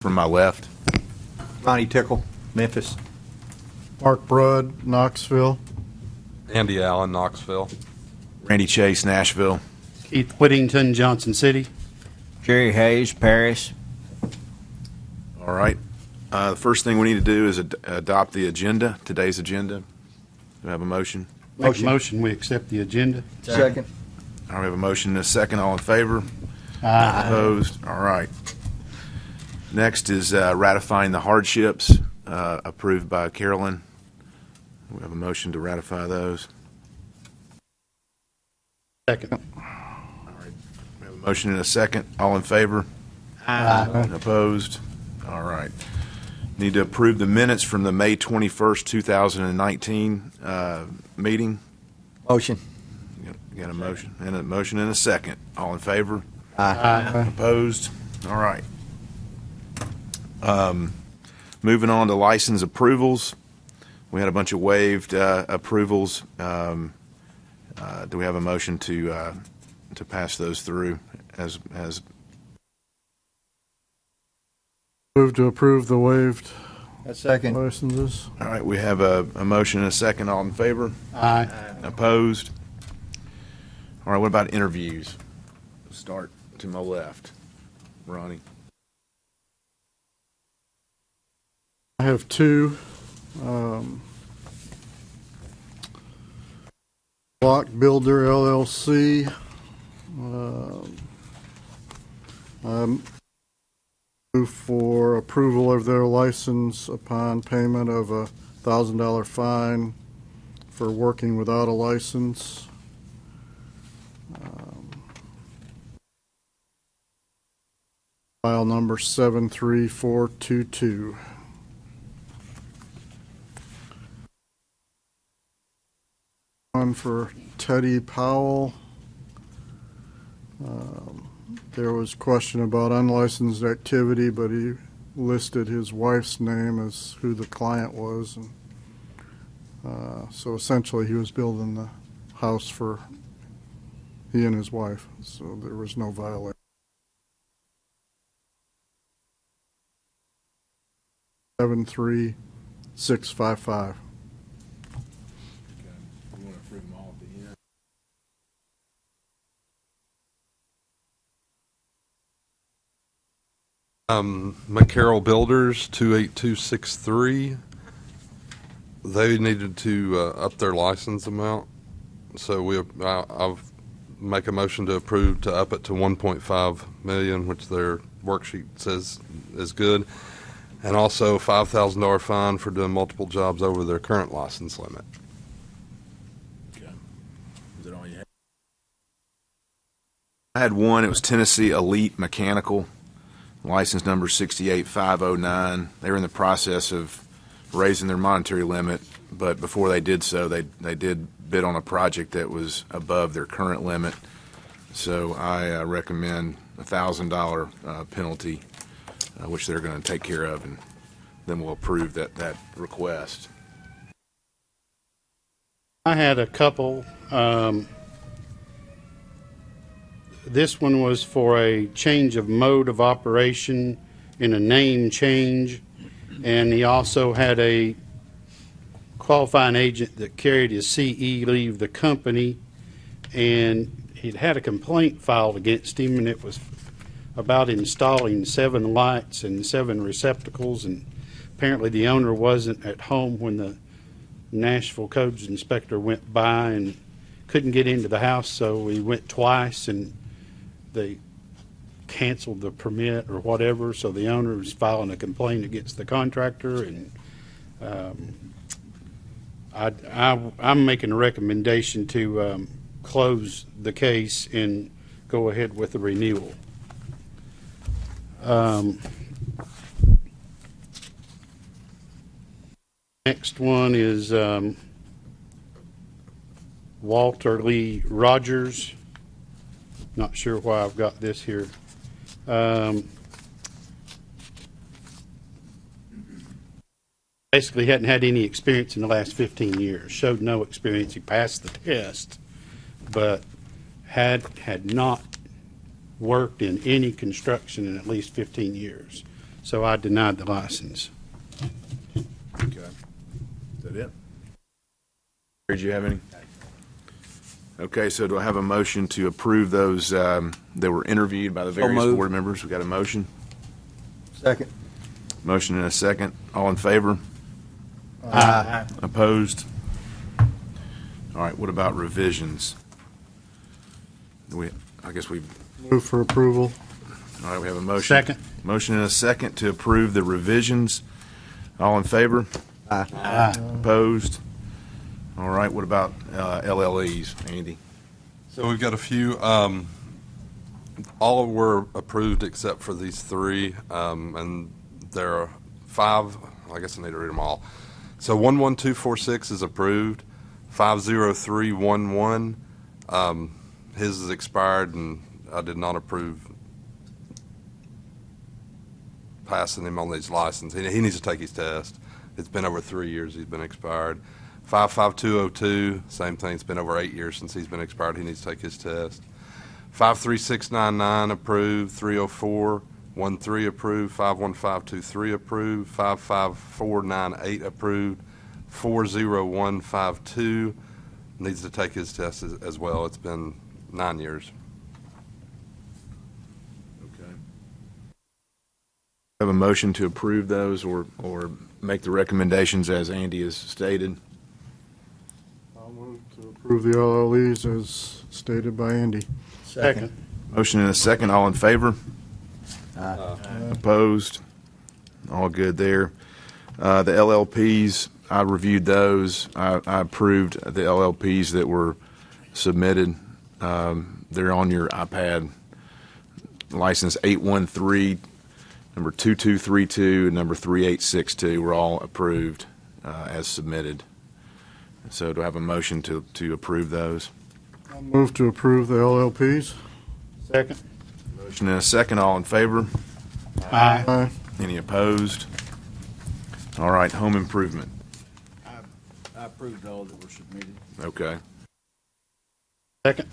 From my left, Ronnie Tickle, Memphis. Mark Brudd, Knoxville. Andy Allen, Knoxville. Randy Chase, Nashville. Keith Whittington, Johnson City. Jerry Hayes, Paris. All right. The first thing we need to do is adopt the agenda, today's agenda. Do we have a motion? Make a motion, we accept the agenda. Second. All right, we have a motion and a second. All in favor? Aye. Opposed? All right. Next is ratifying the hardships approved by Carolyn. We have a motion to ratify those. Second. We have a motion and a second. All in favor? Aye. Opposed? All right. Need to approve the minutes from the May 21st, 2019 meeting. Motion. Got a motion and a second. All in favor? Aye. Opposed? All right. Moving on to license approvals. We had a bunch of waived approvals. Do we have a motion to pass those through as Move to approve the waived Second. licenses. all right, we have a motion and a second. All in favor? Aye. Opposed? All right, what about interviews? Start to my left. Ronnie. I have two. Block Builder LLC. Move for approval of their license upon payment of a $1,000 fine for working without a license. File number 73422. One for Teddy Powell. There was question about unlicensed activity, but he listed his wife's name as who the client was. And, so essentially he was building the house for he and his wife, so there was no violation. 73655. McCarroll Builders, 28263. They needed to up their license amount, so I'll make a motion to approve to up it to 1.5 million, which their worksheet says is good, and also $5,000 fine for doing multiple jobs over their current license limit. Is it all you had? I had one. It was Tennessee Elite Mechanical. License number 68509. They were in the process of raising their monetary limit, but before they did so, they did bid on a project that was above their current limit. So I recommend a $1,000 penalty, which they're going to take care of, and then we'll approve that request. I had a couple. This one was for a change of mode of operation in a name change, and he also had a qualifying agent that carried his CE leave the company, and he'd had a complaint filed against him, and it was about installing 7 lights and 7 receptacles, and apparently the owner wasn't at home when the Nashville codes inspector went by and couldn't get into the house, so he went twice, and they canceled the permit or whatever, so the owner was filing a complaint against the contractor, and I'm making a recommendation to close the case and go ahead with the renewal. Next one is Walter Lee Rogers. Not sure why I've got this here. Basically hadn't had any experience in the last 15 years. Showed no experience. He passed the test, but had not worked in any construction in at least 15 years. so I denied the license. Okay. Is that it? Did you have any? Okay, so do I have a motion to approve those that were interviewed by the various moved. board members? We got a motion? Second. Motion and a second. All in favor? Aye. Opposed? All right, what about revisions? I guess we, Move for approval. all right, we have a motion. Second. Motion and a second to approve the revisions. All in favor? Aye. Opposed? All right, what about LLEs, Andy? So we've got a few, all were approved except for these three, and there are 5, I guess I need to read them all. So 11246 is approved, 50311, his is expired, and I did not approve passing him on these licenses. He needs to take his test. It's been over 3 years he's been expired. 55202, same thing. It's been over 8 years since he's been expired. He needs to take his test. 53699 approved. 30413 approved. 51523 approved. 55498 approved. 40152 needs to take his test as well. It's been 9 years. Okay. Have a motion to approve those or make the recommendations as Andy has stated. I'll move to approve the LLEs as stated by Andy. Second. Motion and a second. All in favor? Aye. Opposed? All good there. The LLPs, I reviewed those. I approved the LLPs that were submitted. They're on your iPad. License 813, number 2232, and number 3862 were all approved as submitted. So do I have a motion to approve those? I'll move to approve the LLPs. Second. Motion and a second. All in favor? Aye. Aye. Any opposed? All right, home improvement. I approved all that were submitted. Okay. Second.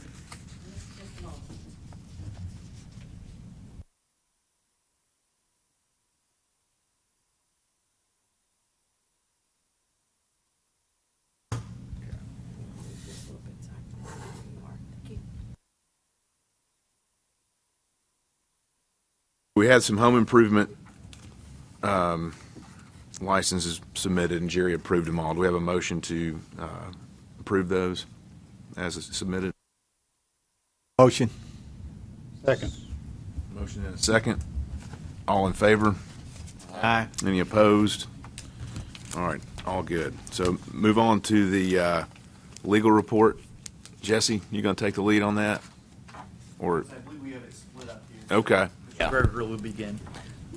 We had some home improvement licenses submitted, and Jerry approved them all. Do we have a motion to approve those as submitted? Motion. Second. Motion and a second. All in favor? Aye. Any opposed? All right, all good. So move on to the legal report. Jesse, you going to take the lead on that? Or, I believe we have it split up here. okay. Mr. Gregory will begin.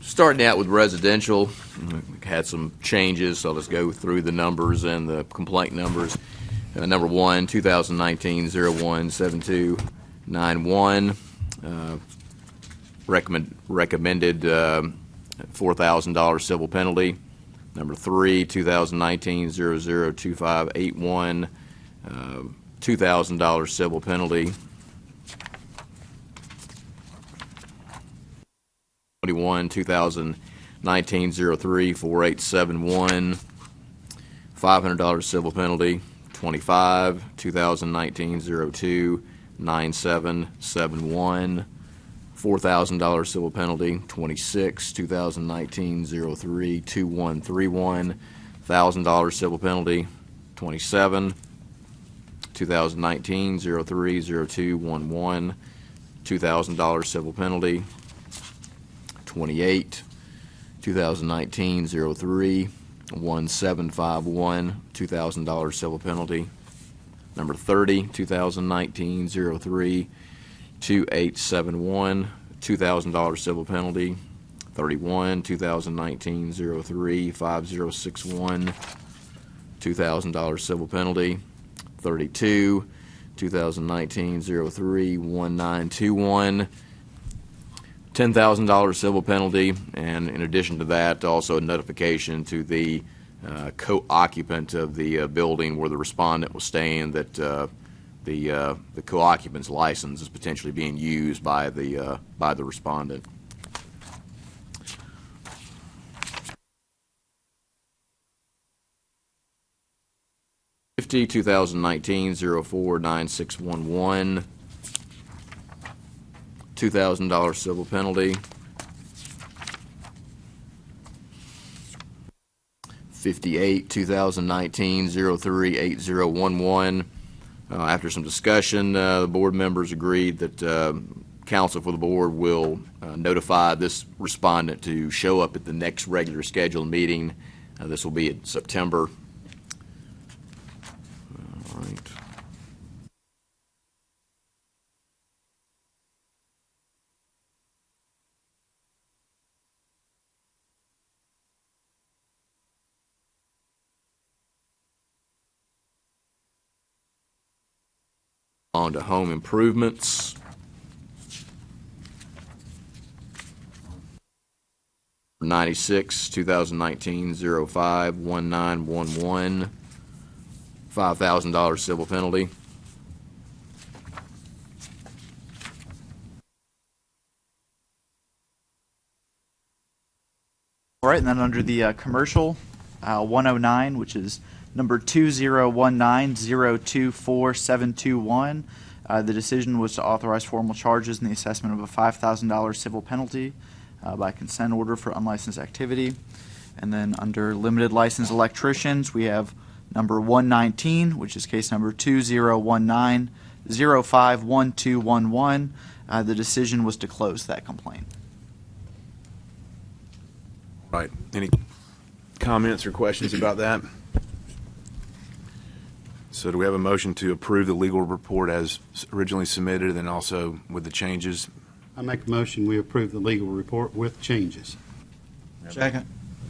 Starting out with residential, we had some changes, so let's go through the numbers and the complaint numbers. Number 1, 2019-01-7291, recommended $4,000 civil penalty. Number 3, 2019-002581, $2,000 civil penalty. 21, 2019-03-4871, $500 civil penalty. 25, 2019-02-9771, $4,000 civil penalty. 26, 2019-03-2131, $1,000 civil penalty. 27, 2019-03-0211, $2,000 civil penalty. 28, 2019-03-1751, $2,000 civil penalty. Number 30, 2019-03-2871, $2,000 civil penalty. 31, 2019-03-5061, $2,000 civil penalty. 32, 2019-03-1921, $10,000 civil penalty, and in addition to that, also a notification to the co-occupant of the building where the respondent was staying that the co-occupant's license is potentially being used by the respondent. 50, 2019-04-9611, $2,000 civil penalty. 58, 2019-03-8011. After some discussion, the board members agreed that counsel for the board will notify this respondent to show up at the next regular scheduled meeting. This will be in September. All right. On to home improvements. '96, 2019-05-1911, $5,000 civil penalty. All right, and then under the commercial, 109, which is number 2019-024721, the decision was to authorize formal charges in the assessment of a $5,000 civil penalty by consent order for unlicensed activity. And then under limited license electricians, we have number 119, which is case number 2019-051211. The decision was to close that complaint. Right. Any comments or questions about that? So do we have a motion to approve the legal report as originally submitted and then also with the changes? I make a motion, we approve the legal report with changes. Second.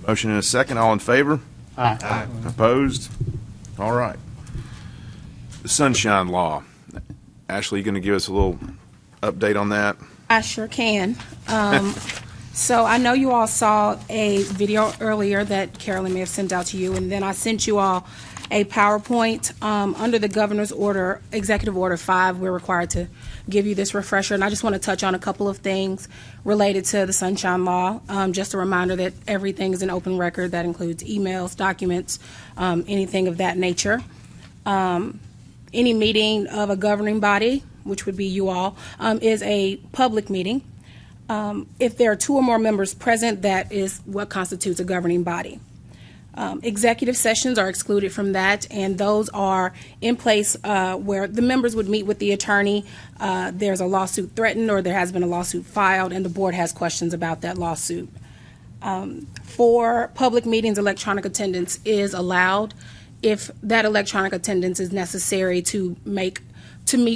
Motion and a second. All in favor? Aye. Opposed? All right. The Sunshine Law. Ashley, you going to give us a little update on that? I sure can. So I know you all saw a video earlier that Carolyn may have sent out to you, and then I sent you all a PowerPoint. Under the Governor's Order, Executive Order 5, we're required to give you this refresher, and I just want to touch on a couple of things related to the Sunshine Law. Just a reminder that everything is an open record. That includes emails, documents, anything of that nature. Any meeting of a governing body, which would be you all, is a public meeting. If there are two or more members present, that is what constitutes a governing body. Executive sessions are excluded from that, and those are in place where the members would meet with the attorney. There's a lawsuit threatened or there has been a lawsuit filed, and the board has questions about that lawsuit. For public meetings, electronic attendance is allowed if that electronic attendance is necessary to meet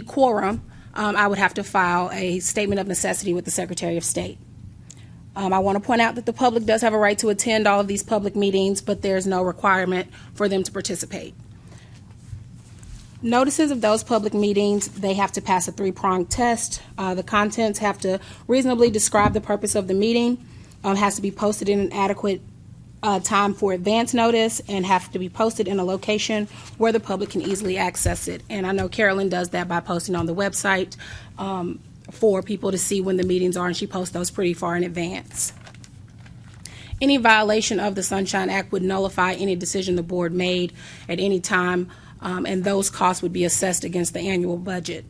quorum. I would have to file a statement of necessity with the Secretary of State. I want to point out that the public does have a right to attend all of these public meetings, but there's no requirement for them to participate. Notices of those public meetings, they have to pass a three-pronged test. The contents have to reasonably describe the purpose of the meeting, has to be posted in an adequate time for advance notice, and have to be posted in a location where the public can easily access it. And I know Carolyn does that by posting on the website for people to see when the meetings are, and she posts those pretty far in advance. Any violation of the Sunshine Act would nullify any decision the board made at any time, and those costs would be assessed against the annual budget.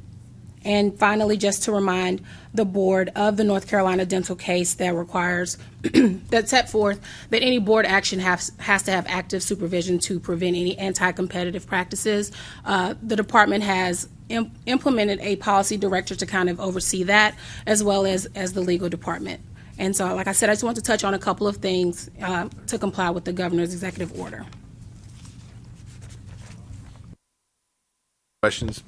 And finally, just to remind the board of the North Carolina dental case that requires, that set forth that any board action has to have active supervision to prevent any anti-competitive practices. The department has implemented a policy director to kind of oversee that, as well as the legal department. And so, like I said, I just want to touch on a couple of things to comply with the governor's executive order. Questions?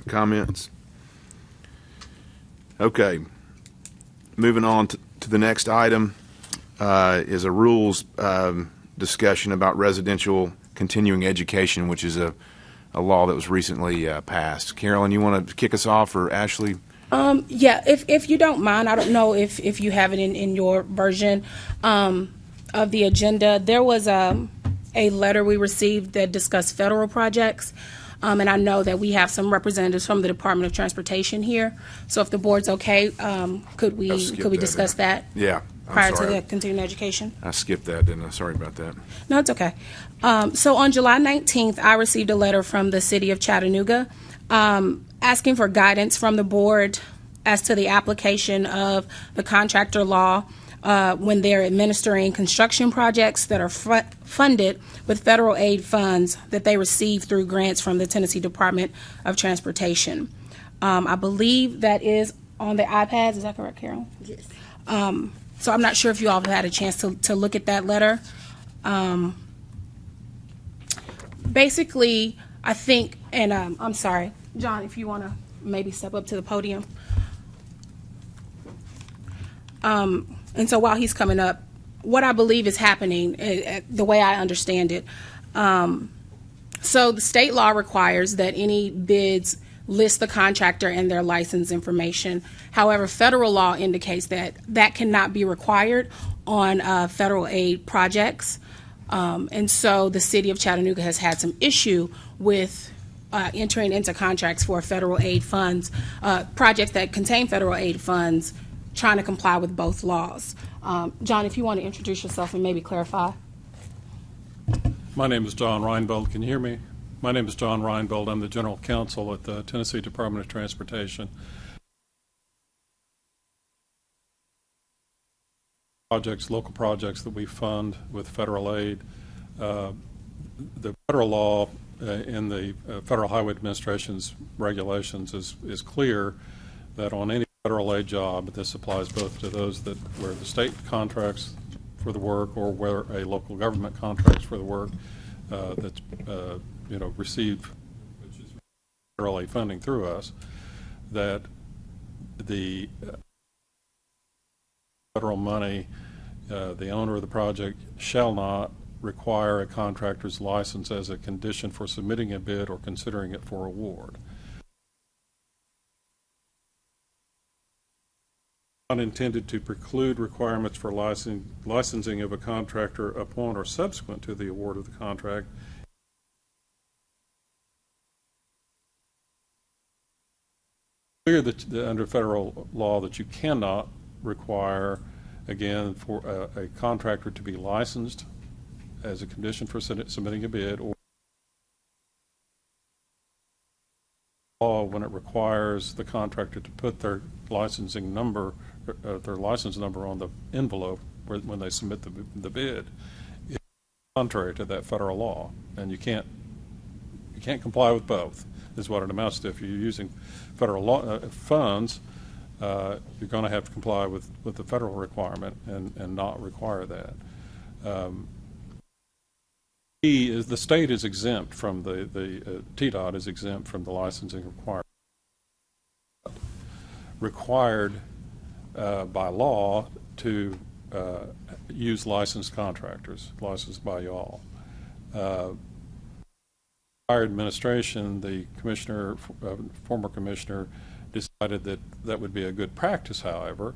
Comments? Okay. Moving on to the next item is a rules discussion about residential continuing education, which is a law that was recently passed. Carolyn, you want to kick us off, or Ashley? Yeah, if you don't mind, I don't know if you have it in your version of the agenda. There was a letter we received that discussed federal projects. And I know that we have some representatives from the Department of Transportation here. So if the board's okay, could we discuss that? Yeah. prior to sorry. the continuing education? I skipped that, didn't I? Sorry about that. No, it's okay. So on July 19th, I received a letter from the city of Chattanooga asking for guidance from the board as to the application of the contractor law when they're administering construction projects that are funded with federal aid funds that they receive through grants from the Tennessee Department of Transportation. I believe that is on the iPads. Is that correct, Carol? Yes. So I'm not sure if you all have had a chance to look at that letter. Basically, I think, and I'm sorry, John, if you want to maybe step up to the podium. And so while he's coming up, what I believe is happening, the way I understand it, so the state law requires that any bids list the contractor and their license information. However, federal law indicates that that cannot be required on federal aid projects. And so the city of Chattanooga has had some issue with entering into contracts for federal aid funds, projects that contain federal aid funds, trying to comply with both laws. John, if you want to introduce yourself and maybe clarify. My name is John Reinbold. Can you hear me? My name is John Reinbold. I'm the General Counsel at the Tennessee Department of Transportation. Local projects that we fund with federal aid. The federal law in the Federal Highway Administration's regulations is clear that on any federal aid job, this applies both to those that where the state contracts for the work or where a local government contracts for the work that's received, which is federal aid funding through us, that the federal money, the owner of the project shall not require a contractor's license as a condition for submitting a bid or considering it for award. Not intended to preclude requirements for licensing of a contractor upon or subsequent to the award of the contract. Clear that under federal law that you cannot require, again, for a contractor to be licensed as a condition for submitting a bid, or law when it requires the contractor to put their licensing number, their license number on the envelope when they submit the bid, is contrary to that federal law, and you can't comply with both. Is what it amounts to. If you're using federal law, funds, you're going to have to comply with the federal requirement and not require that. The state is exempt from the TDOT is exempt from the licensing requirement. Required by law to use licensed contractors, licensed by y'all. Our administration, the commissioner, former commissioner, decided that that would be a good practice, however,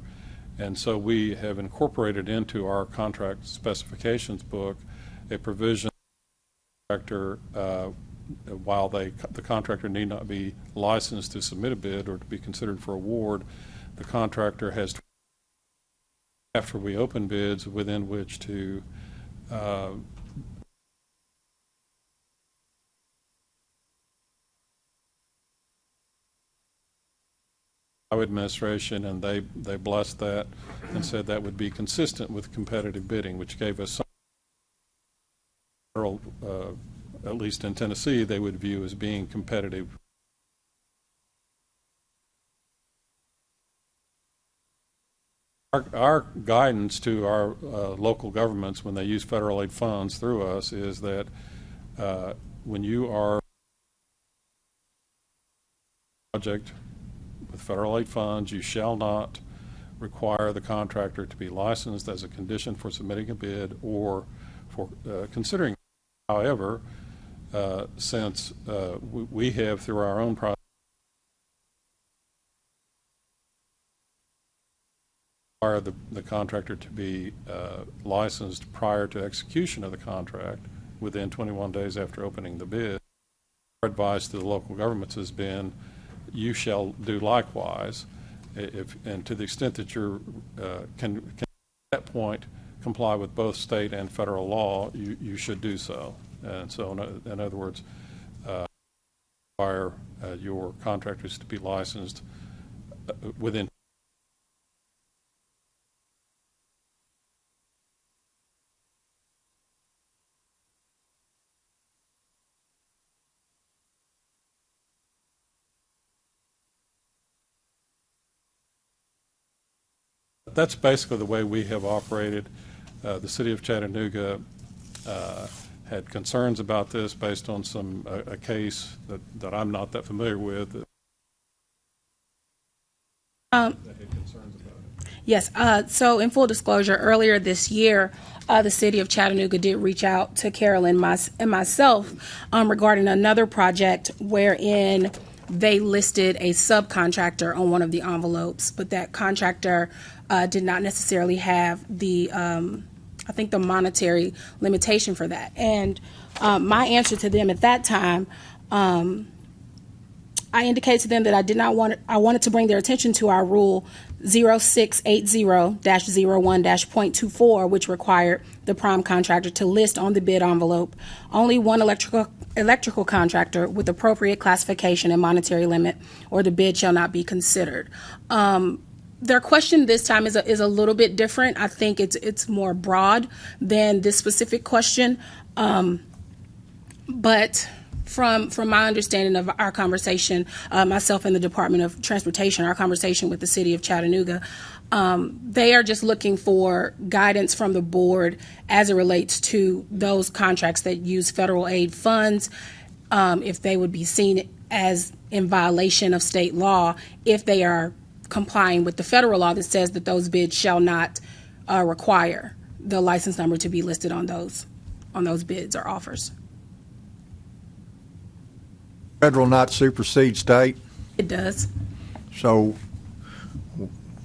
and so we have incorporated into our contract specifications book a provision while the contractor need not be licensed to submit a bid or to be considered for award, the contractor has, after we open bids, within which to administration, and they blessed that and said that would be consistent with competitive bidding, which gave us some federal, at least in Tennessee, they would view as being competitive. Our guidance to our local governments when they use federal aid funds through us is that when you are project with federal aid funds, you shall not require the contractor to be licensed as a condition for submitting a bid or for considering. However, since we have through our own process require the contractor to be licensed prior to execution of the contract within 21 days after opening the bid, our advice to the local governments has been you shall do likewise, and to the extent that you're can that point, comply with both state and federal law, you should do so. And so, in other words, require your contractors to be licensed within. That's basically the way we have operated. The city of Chattanooga had concerns about this based on a case that I'm not that familiar with. That had concerns about it. Yes, so in full disclosure, earlier this year, the city of Chattanooga did reach out to Carolyn and myself regarding another project wherein they listed a subcontractor on one of the envelopes, but that contractor did not necessarily have the, I think, the monetary limitation for that. And my answer to them at that time, I indicated to them that I wanted to bring their attention to our rule 0680-01-.24, which required the prime contractor to list on the bid envelope only one electrical contractor with appropriate classification and monetary limit, or the bid shall not be considered. Their question this time is a little bit different. I think it's more broad than this specific question, but from my understanding of our conversation, myself and the Department of Transportation, our conversation with the city of Chattanooga, they are just looking for guidance from the board as it relates to those contracts that use federal aid funds, if they would be seen as in violation of state law if they are complying with the federal law that says that those bids shall not require the license number to be listed on those bids or offers. Federal not supersede state, It does. so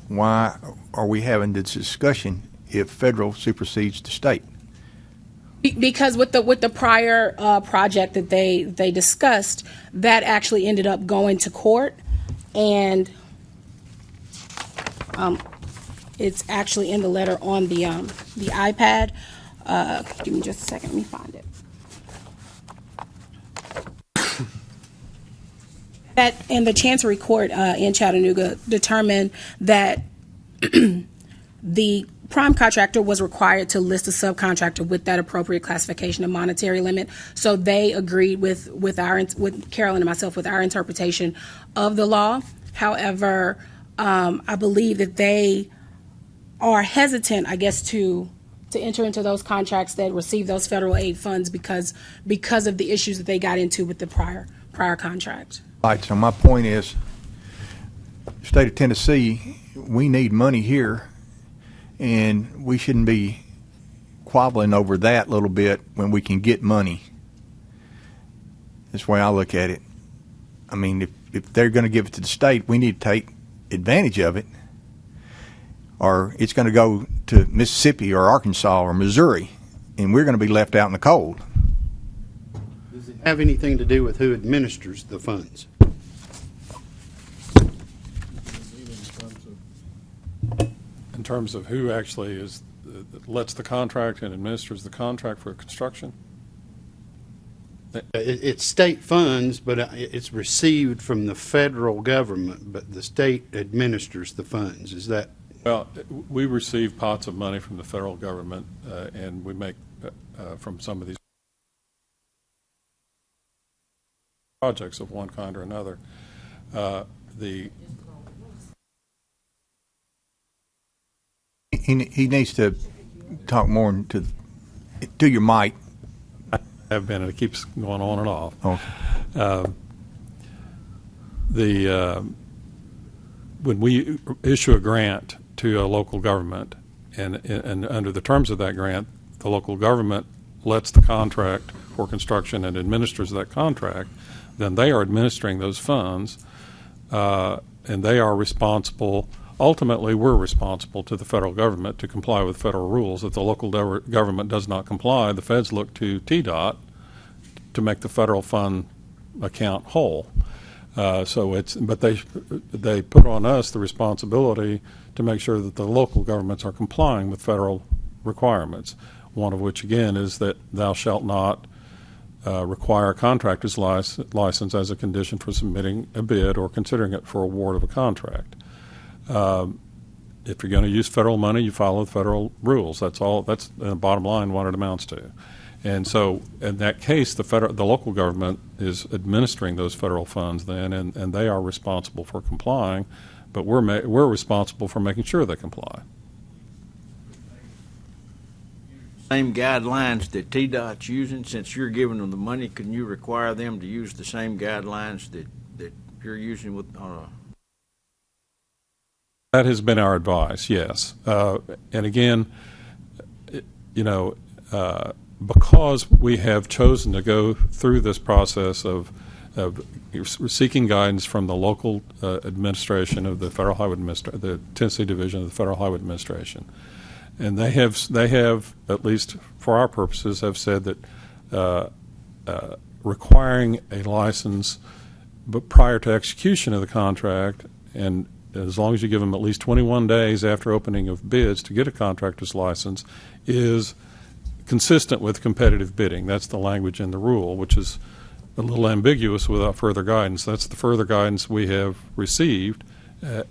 why are we having this discussion if federal supersedes the state? Because with the prior project that they discussed, that actually ended up going to court, and it's actually in the letter on the iPad. Give me just a second. Let me find it. And the Chancery Court in Chattanooga determined that the prime contractor was required to list a subcontractor with that appropriate classification and monetary limit. So they agreed with Carolyn and myself with our interpretation of the law. However, I believe that they are hesitant, I guess, to enter into those contracts that receive those federal aid funds because of the issues that they got into with the prior contract. All right, so my point is, state of Tennessee, we need money here, and we shouldn't be quabbling over that a little bit when we can get money. That's the way I look at it. I mean, if they're going to give it to the state, we need to take advantage of it, or it's going to go to Mississippi or Arkansas or Missouri, and we're going to be left out in the cold. Does it have anything to do with who administers the funds? In terms of who actually lets the contract and administers the contract for construction? It's state funds, but it's received from the federal government, but the state administers the funds. Is that? Well, we receive pots of money from the federal government, and we make from some of these projects of one kind or another. He needs to talk more to your mic. Have been, and it keeps going on and off. Okay. When we issue a grant to a local government, and under the terms of that grant, the local government lets the contract for construction and administers that contract, then they are administering those funds, and they are responsible. Ultimately, we're responsible to the federal government to comply with federal rules. If the local government does not comply, the feds look to TDOT to make the federal fund account whole. But they put on us the responsibility to make sure that the local governments are complying with federal requirements. One of which, again, is that thou shalt not require a contractor's license as a condition for submitting a bid or considering it for award of a contract. If you're going to use federal money, you follow the federal rules. That's all. That's the bottom line what it amounts to. And so, in that case, the local government is administering those federal funds then, and they are responsible for complying, but we're responsible for making sure they comply. Same guidelines that TDOT's using, since you're giving them the money, can you require them to use the same guidelines that you're using with, That has been our advice, yes. And again, because we have chosen to go through this process of seeking guidance from the local administration of the Federal Highway the Tennessee Division of the Federal Highway Administration, and they have, at least for our purposes, have said that requiring a license but prior to execution of the contract, and as long as you give them at least 21 days after opening of bids to get a contractor's license, is consistent with competitive bidding. That's the language in the rule, which is a little ambiguous without further guidance. That's the further guidance we have received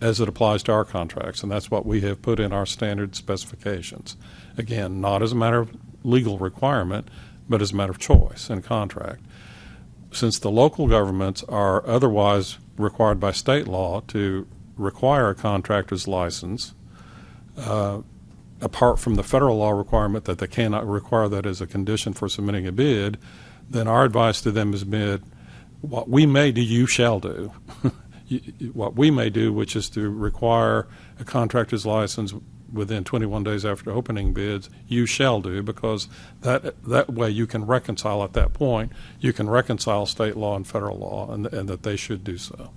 as it applies to our contracts, and that's what we have put in our standard specifications. Again, not as a matter of legal requirement, but as a matter of choice and contract. Since the local governments are otherwise required by state law to require a contractor's license, apart from the federal law requirement that they cannot require that as a condition for submitting a bid, then our advice to them has been, what we may do, you shall do. What we may do, which is to require a contractor's license within 21 days after opening bids, you shall do, because that way you can reconcile at that point. You can reconcile state law and federal law, and that they should do so.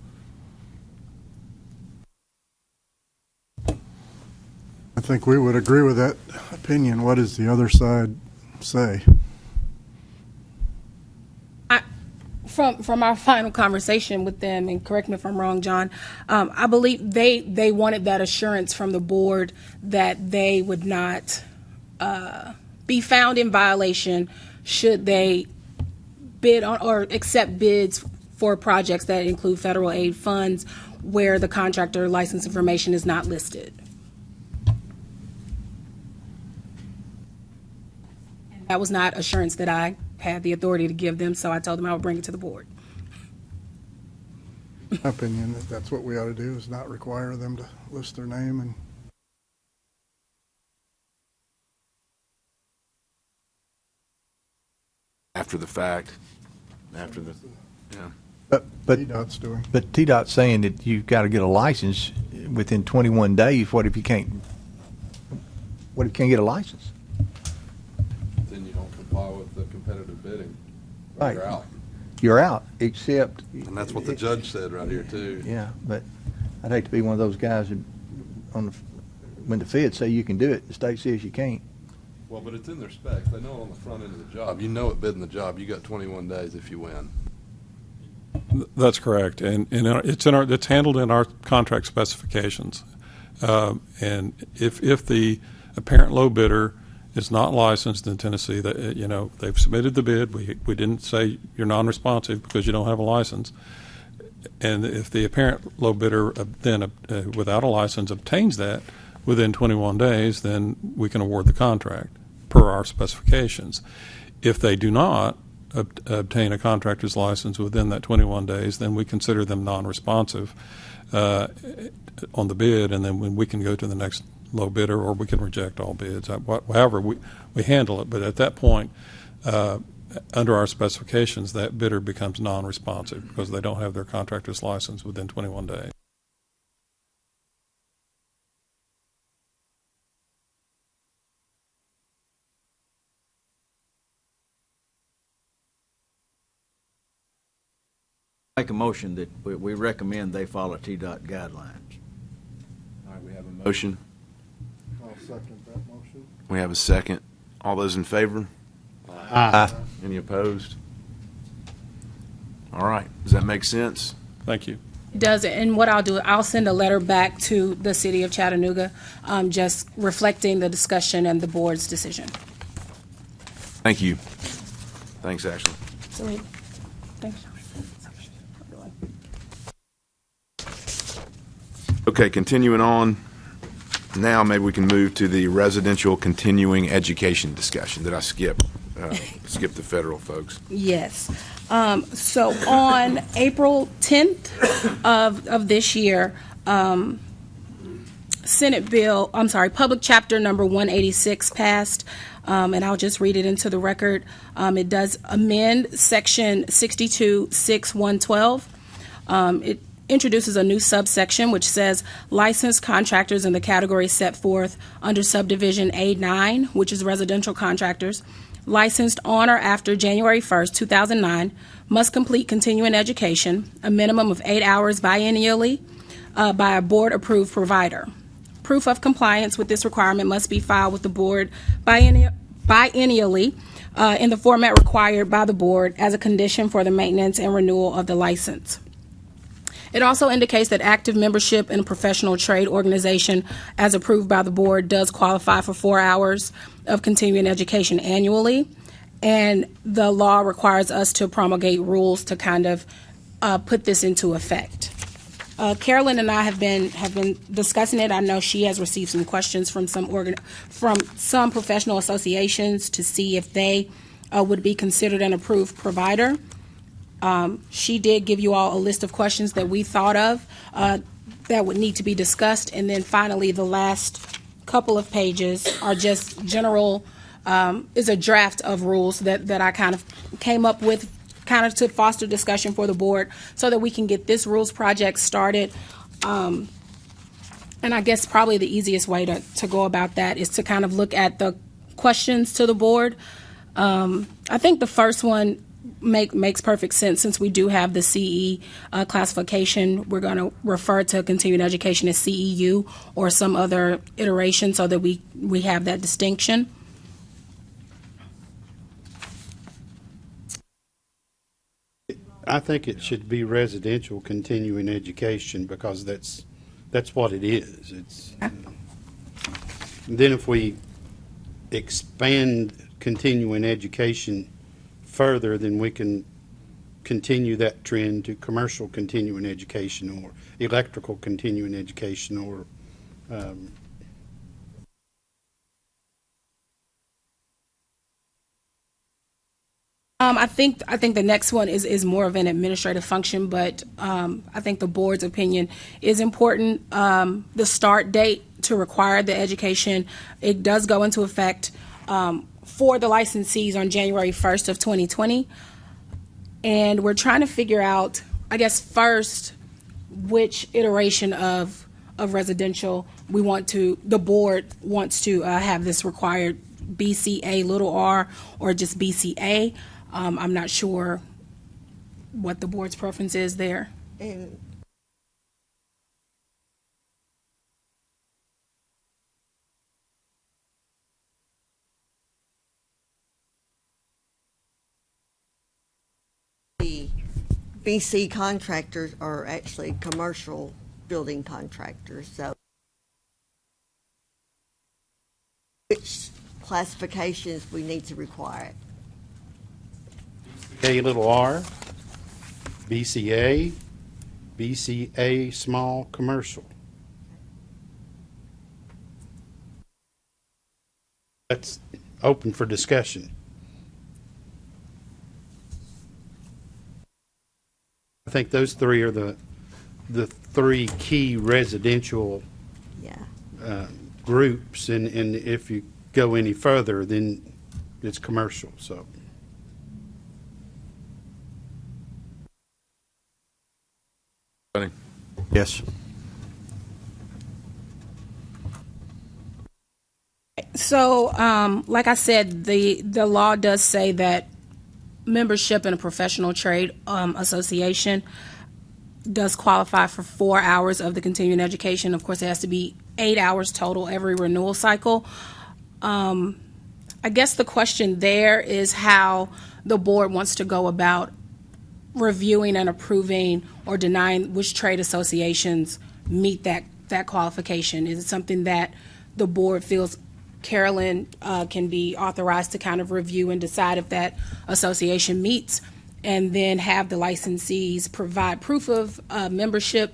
I think we would agree with that opinion. What does the other side say? From our final conversation with them, and correct me if I'm wrong, John, I believe they wanted that assurance from the board that they would not be found in violation should they bid on or accept bids for projects that include federal aid funds where the contractor license information is not listed. And that was not assurance that I had the authority to give them, so I told them I would bring it to the board. My opinion, that's what we ought to do, is not require them to list their name. And After the fact, yeah. But TDOT's doing. But TDOT's saying that you've got to get a license within 21 days. What if you can't get a license? Then you don't comply with the competitive bidding. Right. You're out. You're out, except. And that's what the judge said right here, too. Yeah, but I'd hate to be one of those guys who, when the feds say you can do it, the state says you can't. Well, but it's in their specs. They know it on the front end of the job. You know it bidding the job. You got 21 days if you win. That's correct, and it's handled in our contract specifications. And if the apparent low bidder is not licensed in Tennessee, that they've submitted the bid. We didn't say you're non-responsive because you don't have a license. And if the apparent low bidder then without a license obtains that within 21 days, then we can award the contract per our specifications. If they do not obtain a contractor's license within that 21 days, then we consider them non-responsive on the bid, and then we can go to the next low bidder, or we can reject all bids. However, we handle it. But at that point, under our specifications, that bidder becomes non-responsive because they don't have their contractor's license within 21 days. make a motion that we recommend they follow TDOT guidelines. All right, we have a motion. I'll second that motion. We have a second. All those in favor? Aye. Any opposed? All right. Does that make sense? Thank you. Does, and what I'll do, I'll send a letter back to the city of Chattanooga, just reflecting the discussion and the board's decision. Thank you. Thanks, Ashley. So, thanks. Okay, continuing on. Now maybe we can move to the residential continuing education discussion. Did I skip the federal folks? Yes. So on April 10th of this year, Public Chapter number 186 passed, and I'll just read it into the record. It does amend Section 62.6.112. It introduces a new subsection which says licensed contractors in the category set forth under subdivision A9, which is residential contractors, licensed on or after January 1st, 2009, must complete continuing education, a minimum of 8 hours biennially, by a board-approved provider. Proof of compliance with this requirement must be filed with the board biennially in the format required by the board as a condition for the maintenance and renewal of the license. It also indicates that active membership in a professional trade organization, as approved by the board, does qualify for 4 hours of continuing education annually, and the law requires us to promulgate rules to kind of put this into effect. Carolyn and I have been discussing it. I know she has received some questions from some professional associations to see if they would be considered an approved provider. She did give you all a list of questions that we thought of that would need to be discussed. And then finally, the last couple of pages are just general, is a draft of rules that I kind of came up with kind of to foster discussion for the board so that we can get this rules project started. And I guess probably the easiest way to go about that is to kind of look at the questions to the board. I think the first one makes perfect sense. Since we do have the CE classification, we're going to refer to continuing education as CEU or some other iteration so that we have that distinction. I think it should be residential continuing education because that's what it is. It's then if we expand continuing education further, then we can continue that trend to commercial continuing education or electrical continuing education or I think the next one is more of an administrative function, but I think the board's opinion is important. The start date to require the education, it does go into effect for the licensees on January 1st of 2020. And we're trying to figure out, I guess, first, which iteration of residential the board wants to have this required, BCA little r or just BCA. I'm not sure what the board's preference is there. And the BC contractors are actually commercial building contractors, so which classifications we need to require it? A little r, BCA, BCA small commercial. That's open for discussion. I think those three are the three key residential groups, and if you go any further, then it's commercial. So. Yes. So, like I said, the law does say that membership in a professional trade association does qualify for 4 hours of the continuing education. Of course, it has to be 8 hours total every renewal cycle. I guess the question there is how the board wants to go about reviewing and approving or denying which trade associations meet that qualification? Is it something that the board feels Carolyn can be authorized to kind of review and decide if that association meets, and then have the licensees provide proof of membership,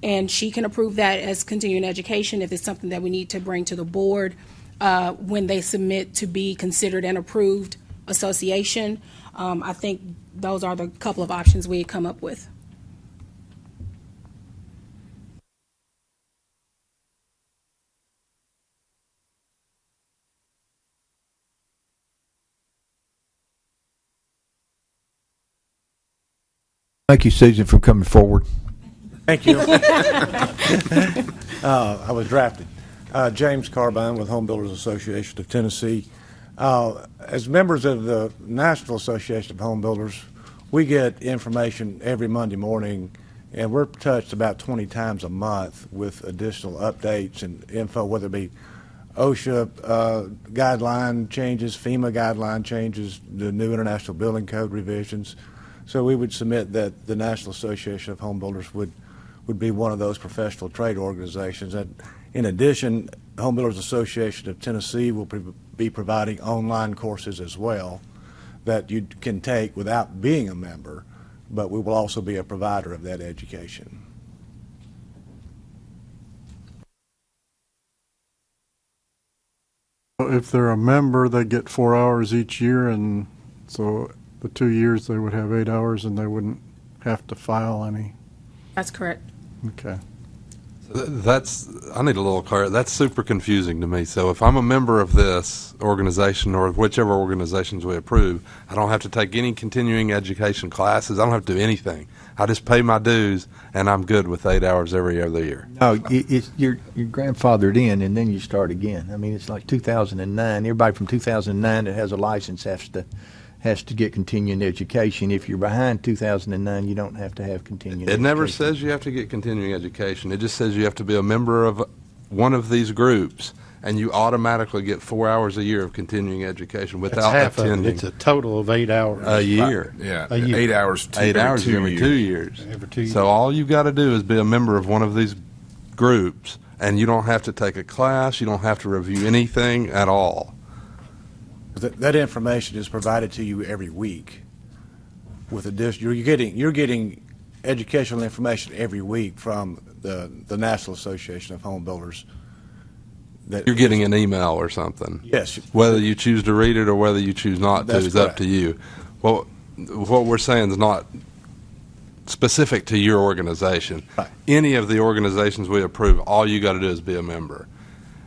and she can approve that as continuing education if it's something that we need to bring to the board when they submit to be considered an approved association? I think those are the couple of options we had come up with. Thank you, Susan, for coming forward. Thank you. I was drafted. James Carbine with Home Builders Association of Tennessee. As members of the National Association of Home Builders, we get information every Monday morning, and we're touched about 20 times a month with additional updates and info, whether it be OSHA guideline changes, FEMA guideline changes, the new International Building Code revisions. So we would submit that the National Association of Home Builders would be one of those professional trade organizations. And in addition, Home Builders Association of Tennessee will be providing online courses as well that you can take without being a member, but we will also be a provider of that education. If they're a member, they get 4 hours each year, and so the 2 years they would have 8 hours, and they wouldn't have to file any. That's correct. Okay. I need a little clarity. That's super confusing to me. So if I'm a member of this organization or whichever organizations we approve, I don't have to take any continuing education classes. I don't have to do anything. I just pay my dues, and I'm good with 8 hours every other year. No, you're grandfathered in, and then you start again. I mean, it's like 2009. Everybody from 2009 that has a license has to get continuing education. If you're behind 2009, you don't have to have continuing education. It never says you have to get continuing education. It just says you have to be a member of one of these groups, and you automatically get 4 hours a year of continuing education without attending. It's a total of 8 hours. A year. Yeah, A year. 8 hours. 8 hours every 2 years. years. Every 2 years. So all you've got to do is be a member of one of these groups, and you don't have to take a class. You don't have to review anything at all. That information is provided to you every week. With addition, you're getting educational information every week from the National Association of Home Builders. You're getting an email or something. Yes. Whether you choose to read it or whether you choose not to That's is up correct. to you. Well, what we're saying is not specific to your organization. Right. Any of the organizations we approve, all you got to do is be a member.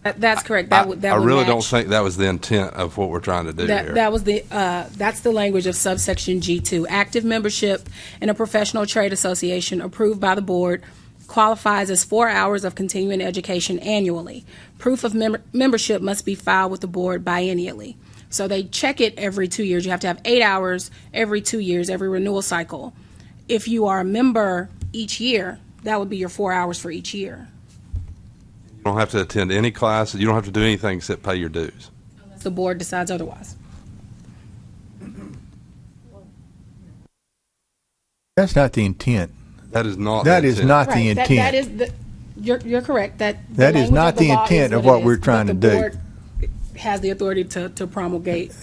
That's correct. I would really don't match. think that was the intent of what we're trying to do here. That was that's the language of subsection G2. Active membership in a professional trade association approved by the board qualifies as 4 hours of continuing education annually. Proof of membership must be filed with the board biennially. So they check it every 2 years. You have to have 8 hours every 2 years, every renewal cycle. If you are a member each year, that would be your 4 hours for each year. You don't have to attend any classes. You don't have to do anything except pay your dues. Unless the board decides otherwise. That's not the intent. That is not. That the is intent. not the Right, intent. that is the, you're correct. That is language not of the the law intent is of what what it we're is, but trying the to do. board has the authority to promulgate.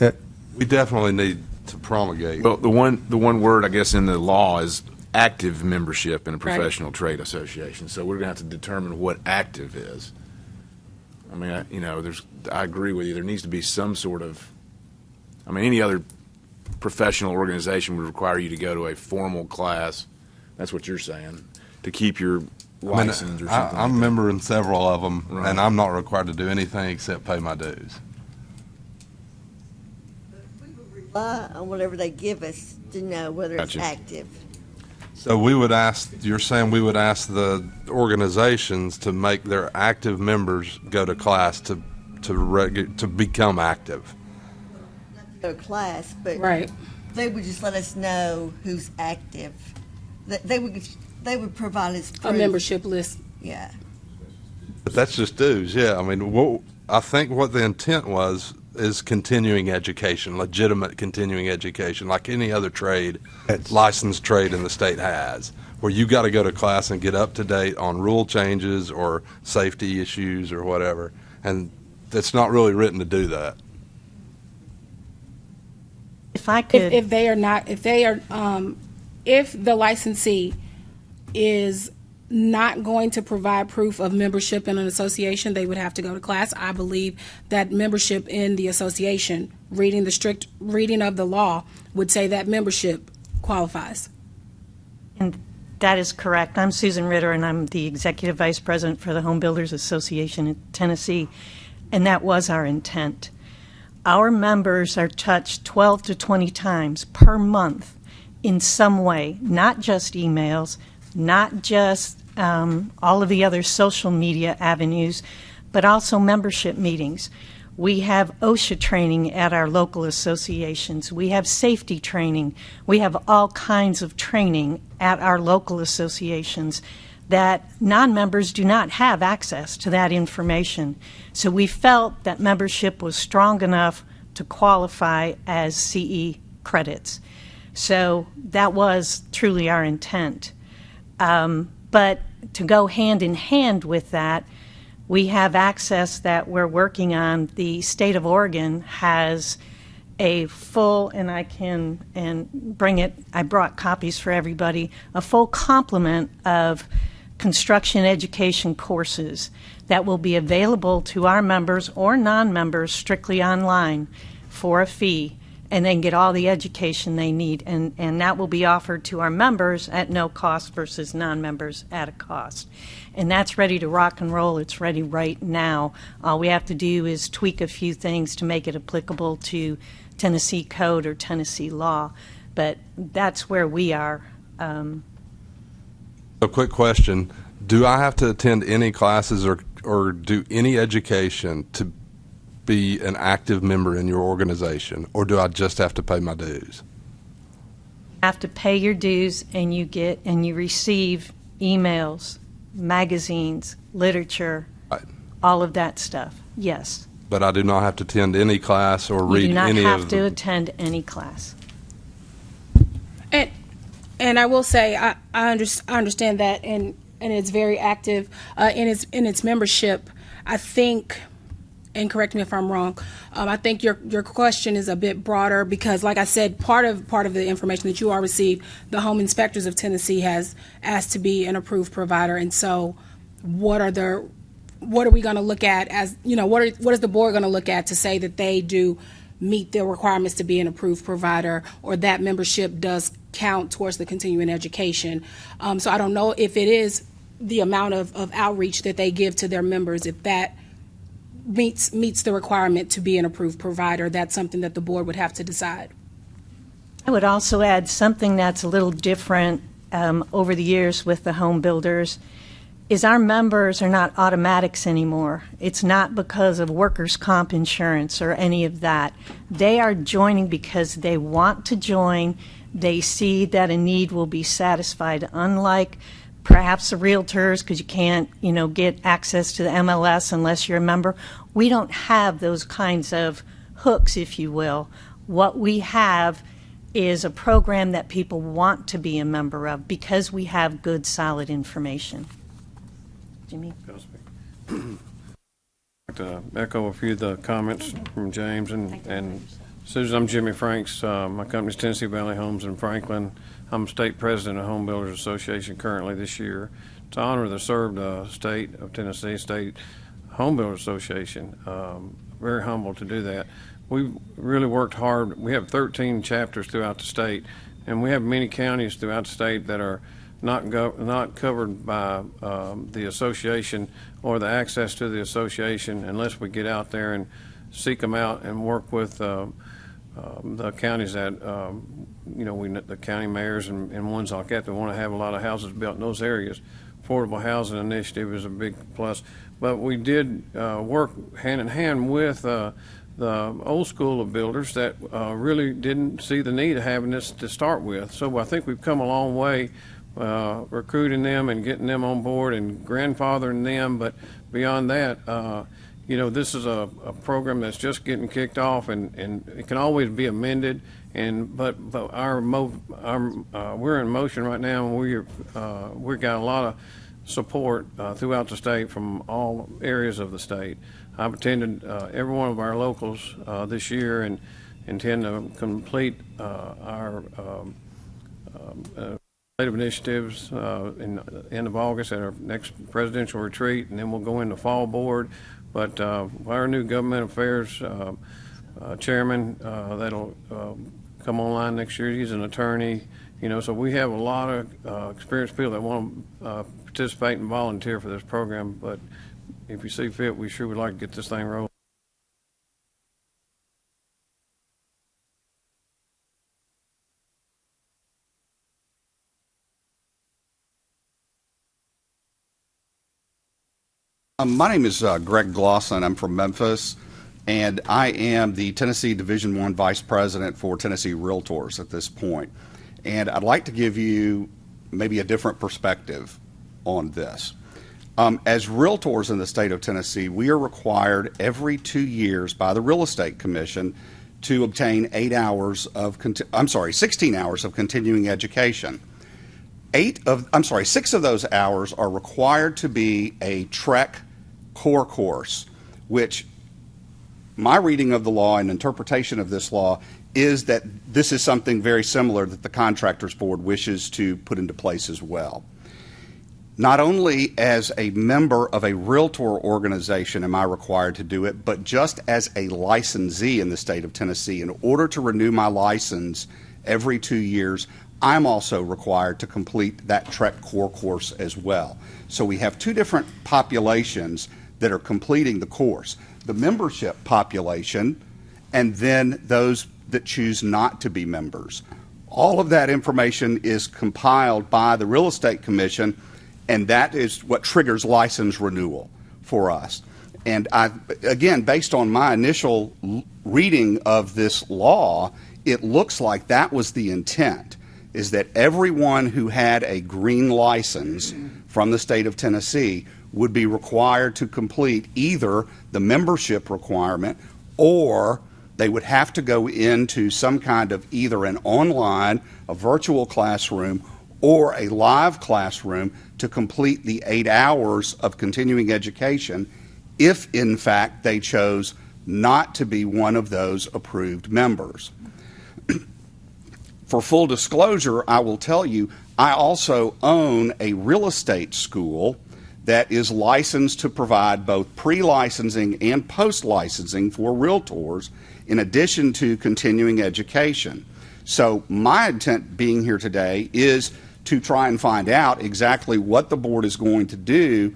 We definitely need to promulgate. Well, the one word, I guess, in the law is active membership in a professional trade association. So we're going to have to determine what active is. I mean, I agree with you. There needs to be some sort of, any other professional organization would require you to go to a formal class. That's what you're saying, to keep your license or something. I'm a member in several of them, Right. and I'm not required to do anything except pay my dues. We would rely on whatever they give us to know whether it's Gotcha. active. So we would ask, you're saying we would ask the organizations to make their active members go to class to become active. Their class, but Right. they would just let us know who's active. They would provide us A proof. membership list. Yeah. But that's just dues, yeah. I think what the intent was, is continuing education, legitimate continuing education, like any other trade, That's- licensed trade in the state has, where you got to go to class and get up to date on rule changes or safety issues or whatever. And it's not really written to do that. If I could, If they are not, if they are, if the licensee is not going to provide proof of membership in an association, they would have to go to class. I believe that membership in the association, reading the strict reading of the law, would say that membership qualifies. and that is correct. I'm Susan Ritter, and I'm the Executive Vice President for the Home Builders Association in Tennessee, and that was our intent. Our members are touched 12 to 20 times per month in some way, not just emails, not just all of the other social media avenues, but also membership meetings. We have OSHA training at our local associations. We have safety training. We have all kinds of training at our local associations that non-members do not have access to that information. So we felt that membership was strong enough to qualify as CE credits. So that was truly our intent. But to go hand in hand with that, we have access that we're working on. The state of Oregon has a full, and I can bring it, I brought copies for everybody, a full complement of construction education courses that will be available to our members or non-members strictly online for a fee, and then get all the education they need. And that will be offered to our members at no cost versus non-members at a cost. And that's ready to rock and roll. It's ready right now. All we have to do is tweak a few things to make it applicable to Tennessee code or Tennessee law. But that's where we are. A quick question. Do I have to attend any classes or do any education to be an active member in your organization, or do I just have to pay my dues? Have to pay your dues, and you receive emails, magazines, literature, Right. all of that stuff. Yes. But I do not have to attend any class or You read do not any have of to the... attend any class. And I will say, I understand that, and it's very active in its membership. I think, and correct me if I'm wrong, I think your question is a bit broader because, like I said, part of the information that you all received, the Home Inspectors of Tennessee has asked to be an approved provider, and so what are we going to look at as, what is the board going to look at to say that they do meet the requirements to be an approved provider, or that membership does count towards the continuing education? So I don't know if it is the amount of outreach that they give to their members, if that meets the requirement to be an approved provider. That's something that the board would have to decide. I would also add something that's a little different over the years with the home builders is our members are not automatics anymore. It's not because of workers' comp insurance or any of that. They are joining because they want to join. They see that a need will be satisfied, unlike perhaps the realtors, because you can't, get access to the MLS unless you're a member. We don't have those kinds of hooks, if you will. What we have is a program that people want to be a member of because we have good, solid information. Jimmy? I'd like to echo a few of the comments from James and Susan. I'm Jimmy Franks. My company's Tennessee Valley Homes in Franklin. I'm state president of Home Builders Association currently this year. It's an honor to serve the state of Tennessee State Home Builders Association. Very humbled to do that. We've really worked hard. We have 13 chapters throughout the state, and we have many counties throughout the state that are not covered by the association or the access to the association unless we get out there and seek them out and work with the counties that the county mayors and ones like that want to have a lot of houses built in those areas. Affordable housing initiative is a big plus, but we did work hand in hand with the old school of builders that really didn't see the need of having this to start with. So I think we've come a long way recruiting them and getting them on board and grandfathering them. But beyond that, this is a program that's just getting kicked off, and it can always be amended. But we're in motion right now, and we've got a lot of support throughout the state from all areas of the state. I've attended every one of our locals this year, and intend to complete our legislative initiatives in the end of August at our next presidential retreat, and then we'll go into fall board. But our new government affairs chairman that'll come online next year, he's an attorney, so we have a lot of experienced people that want to participate and volunteer for this program. But if you see fit, we sure would like to get this thing rolling. My name is Greg Glosson. I'm from Memphis, and I am the Tennessee Division I Vice President for Tennessee Realtors at this point. And I'd like to give you maybe a different perspective on this. As realtors in the state of Tennessee, we are required every 2 years by the Real Estate Commission to obtain 16 hours of continuing education. 6 of those hours are required to be a TREC core course, which my reading of the law and interpretation of this law is that this is something very similar that the Contractors Board wishes to put into place as well. Not only as a member of a realtor organization am I required to do it, but just as a licensee in the state of Tennessee, in order to renew my license every 2 years, I'm also required to complete that TREC core course as well. So we have 2 different populations that are completing the course. The membership population, and then those that choose not to be members. All of that information is compiled by the Real Estate Commission, and that is what triggers license renewal for us. And again, based on my initial reading of this law, it looks like that was the intent, is that everyone who had a green license from the state of Tennessee would be required to complete either the membership requirement, or they would have to go into some kind of either an online, a virtual classroom, or a live classroom to complete the 8 hours of continuing education if, in fact, they chose not to be one of those approved members. For full disclosure, I will tell you, I also own a real estate school that is licensed to provide both pre-licensing and post-licensing for realtors, in addition to continuing education. So my intent being here today is to try and find out exactly what the board is going to do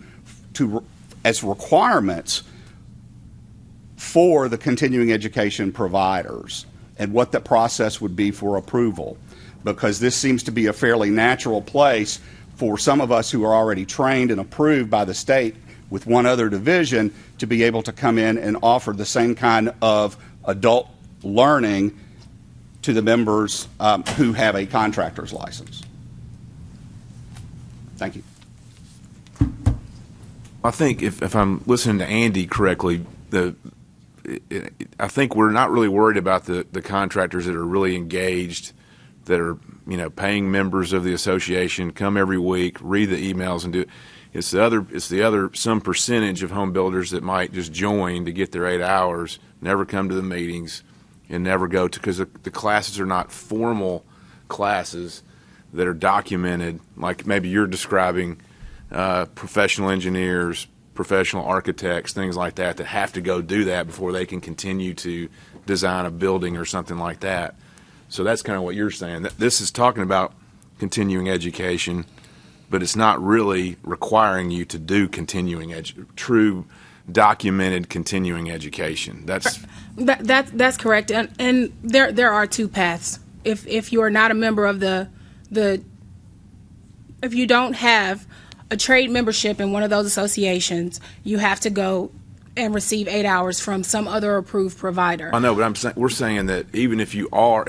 as requirements for the continuing education providers, and what the process would be for approval, because this seems to be a fairly natural place for some of us who are already trained and approved by the state with one other division to be able to come in and offer the same kind of adult learning to the members who have a contractor's license. Thank you. I think if I'm listening to Andy correctly, I think we're not really worried about the contractors that are really engaged, that are paying members of the association, come every week, read the emails, and do it. It's the other some percentage of home builders that might just join to get their 8 hours, never come to the meetings, and never go to, because the classes are not formal classes that are documented, like maybe you're describing, professional engineers, professional architects, things like that have to go do that before they can continue to design a building or something like that. So that's kind of what you're saying. This is talking about continuing education, but it's not really requiring you to do true documented continuing education. That's correct. And there are 2 paths. If you are not a member of if you don't have a trade membership in one of those associations, you have to go and receive 8 hours from some other approved provider. I know, but we're saying that even if you are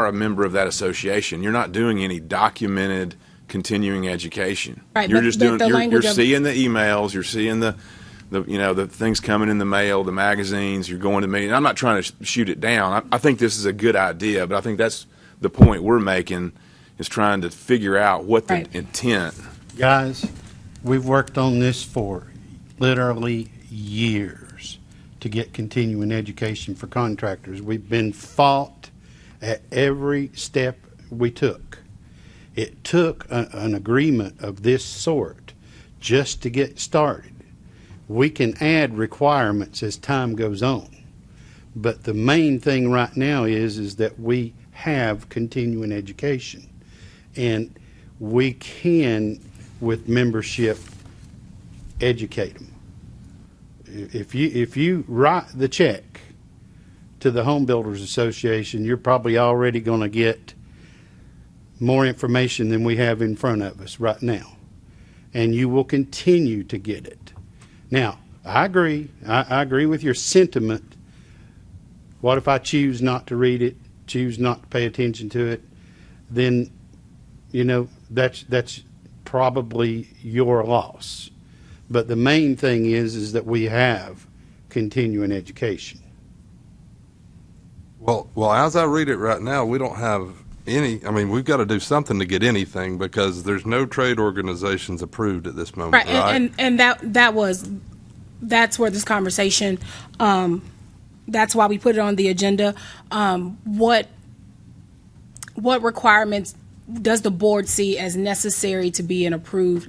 a member of that association, you're not doing any documented continuing education. Right, You're but just doing. the You're language seeing the emails. You're seeing the the things coming in the mail, the magazines, you're going to meetings. I'm not trying to shoot it down. I think this is a good idea, but I think that's the point we're making, is trying to figure out what the intent. Guys, we've worked on this for literally years to get continuing education for contractors. We've been fought at every step we took. It took an agreement of this sort just to get started. We can add requirements as time goes on, but the main thing right now is that we have continuing education, and we can, with membership, educate them. If you write the check to the Home Builders Association, you're probably already going to get more information than we have in front of us right now, and you will continue to get it. Now, I agree. I agree with your sentiment. What if I choose not to read it, choose not to pay attention to it? Then, that's probably your loss. But the main thing is that we have continuing education. Well, as I read it right now, we don't have we've got to do something to get anything, because there's no trade organizations approved at this moment, right? And that's where this conversation, that's why we put it on the agenda. What requirements does the board see as necessary to be an approved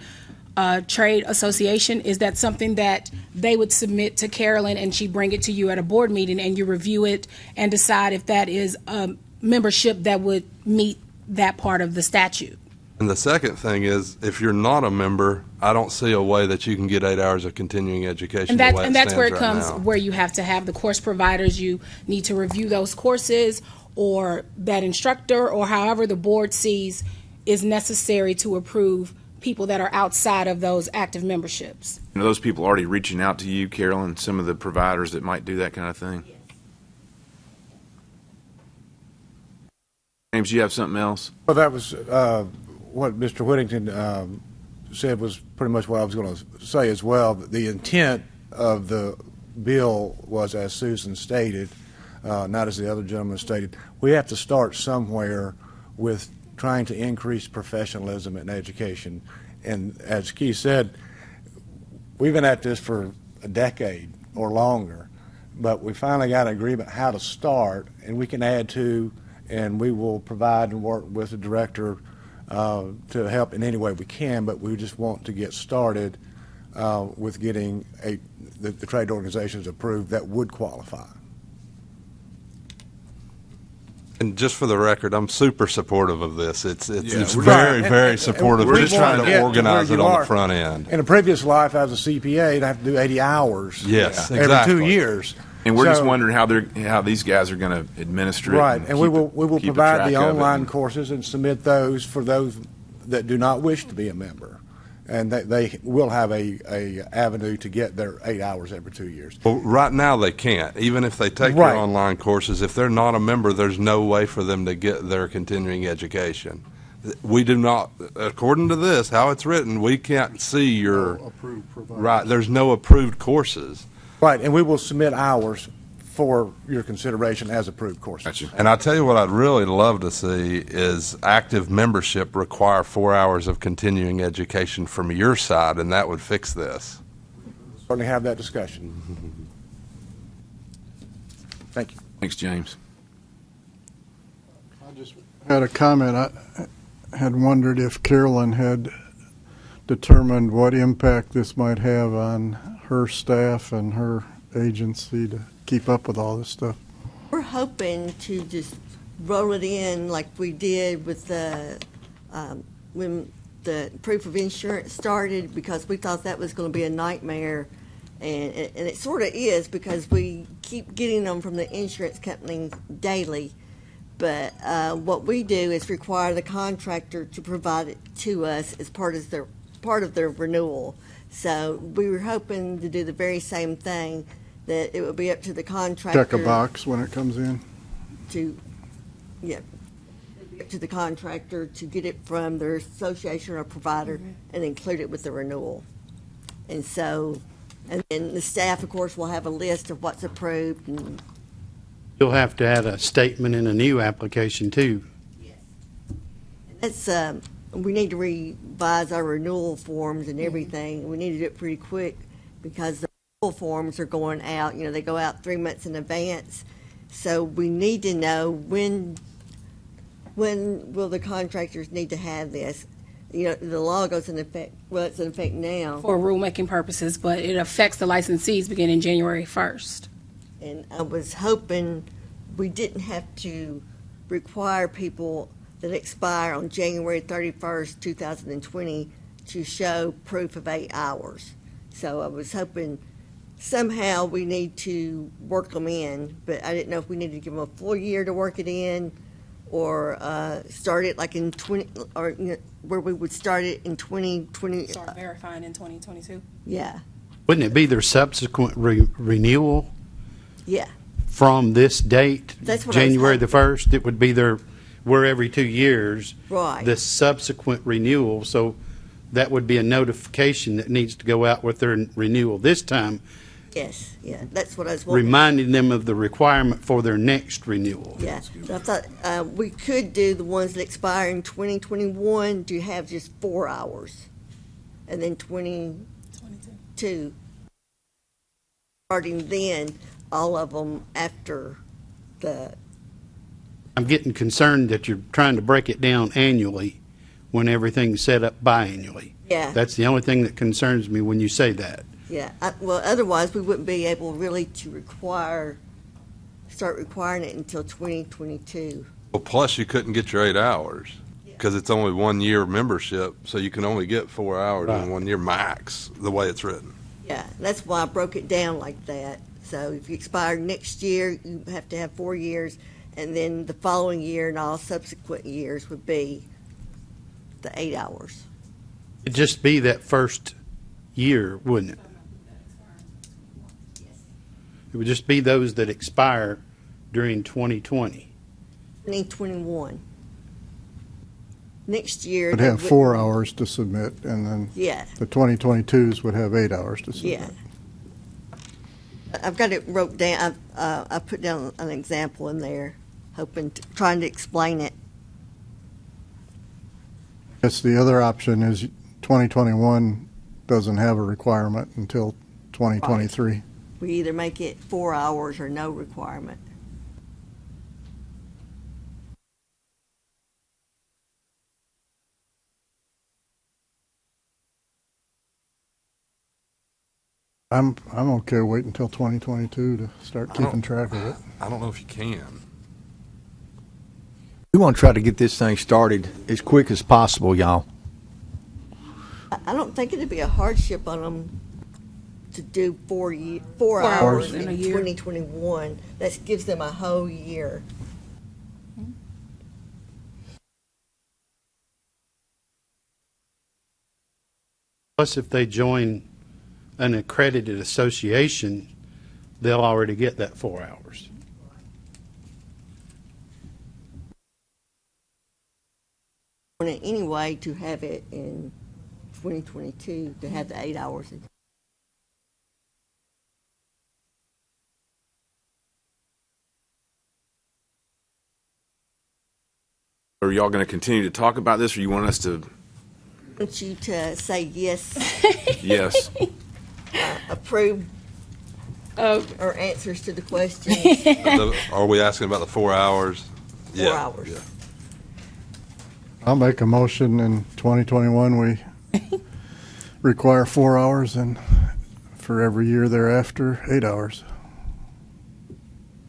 trade association? Is that something that they would submit to Carolyn and she bring it to you at a board meeting and you review it and decide if that is a membership that would meet that part of the statute? And the second thing is, if you're not a member, I don't see a way that you can get 8 hours of continuing education. And that's where it comes, where you have to have the course providers. You need to review those courses, or that instructor, or however the board sees is necessary to approve people that are outside of those active memberships. Are those people already reaching out to you, Carolyn, some of the providers that might do that kind of thing? Yes. James, you have something else? Well, that was what Mr. Whittington said was pretty much what I was going to say as well. The intent of the bill was, as Susan stated, not as the other gentleman stated, we have to start somewhere with trying to increase professionalism in education. And as Keith said, we've been at this for a decade or longer, but we finally got an agreement how to start, and we can add to, and we will provide and work with the director to help in any way we can, but we just want to get started with getting the trade organizations approved that would qualify. And just for the record, I'm super supportive of this. It's very supportive. We're just trying to organize it on the front end. In a previous life, as a CPA, I'd have to do 80 hours. Yes, every exactly. 2 years. And we're just wondering how these guys are going to administer it. Right, and we will provide the online courses and submit those for those that do not wish to be a member, and they will have a avenue to get their 8 hours every 2 years. Well, right now they can't. Even if they take their online courses, if they're not a member, there's no way for them to get their continuing education. We do not, according to this, how it's written, we can't see your approved providers. Right. There's no approved courses. Right, and we will submit hours for your consideration as approved courses. Gotcha. And I tell you what I'd really love to see is active membership require 4 hours of continuing education from your side, and that would fix this. Certainly have that discussion. Thank you. Thanks, James. I just had a comment. I had wondered if Carolyn had determined what impact this might have on her staff and her agency to keep up with all this stuff. We're hoping to just roll it in like we did with the when the proof of insurance started, because we thought that was going to be a nightmare, and it sort of is, because we keep getting them from the insurance companies daily. But what we do is require the contractor to provide it to us as part of their renewal. So we were hoping to do the very same thing, that it would be up to the contractor. Check a box when it comes in. Up to the contractor to get it from their association or provider and include it with the renewal. And so And then the staff, of course, will have a list of what's approved. And You'll have to add a statement in a new application too. that's, we need to revise our renewal forms and everything. We need to do it pretty quick because the renewal forms are going out, they go out 3 months in advance. So we need to know when will the contractors need to have this? The law goes into effect, well, it's in effect now. For rulemaking purposes, but it affects the licensees beginning January 1st. And I was hoping we didn't have to require people that expire on January 31st, 2020 to show proof of 8 hours. So I was hoping somehow we need to work them in, but I didn't know if we needed to give them a full year to work it in or start it like in 20, or where we would start it in 2020. Start verifying in 2022. Yeah, Wouldn't it be their subsequent renewal yeah. from this date? That's what I was January the 1st, it would be we're every 2 years. Right. The subsequent renewal, so that would be a notification that needs to go out with their renewal this time, Yes, yeah, that's what I was wanting. reminding them of the requirement for their next renewal. Yeah, so I thought we could do the ones that expire in 2021 to have just 4 hours, and then 22 starting then, all of them after the. I'm getting concerned that you're trying to break it down annually when everything's set up biannually. Yeah. That's the only thing that concerns me when you say that. Yeah, well, otherwise we wouldn't be able really to start requiring it until 2022. Well, plus you couldn't get your 8 hours because it's only 1 year membership, so you can only get 4 hours in 1 year max, the way it's written. Yeah, that's why I broke it down like that. So if you expire next year, you have to have 4 years, and then the following year and all subsequent years would be the 8 hours. It'd just be that first year, wouldn't it? It would just be those that expire during 2020. 2021. Next year. Would they have 4 wouldn't- hours to submit, and then Yeah, the 2022s would have 8 hours to submit. yeah. I've got it wrote down, I put down an example in there, trying to explain it. Guess the other option is 2021 doesn't have a requirement until 2023. We either make it 4 hours or no requirement. I'm okay waiting until 2022 to start keeping track of it. I don't know if you can. We want to try to get this thing started as quick as possible, y'all. I don't think it'd be a hardship on them to do 4 4 hours hours in in a year. 2021. That gives them a whole year. Plus, if they join an accredited association, they'll already get that 4 hours. Want it anyway to have it in 2022, to have the 8 hours. Are y'all going to continue to talk about this, or you want us to? I want you to say yes, Yes. approve or answers to the questions. Are we asking about the 4 hours? 4 hours. Yeah. I'll make a motion in 2021, we require 4 hours, and for every year thereafter, 8 hours.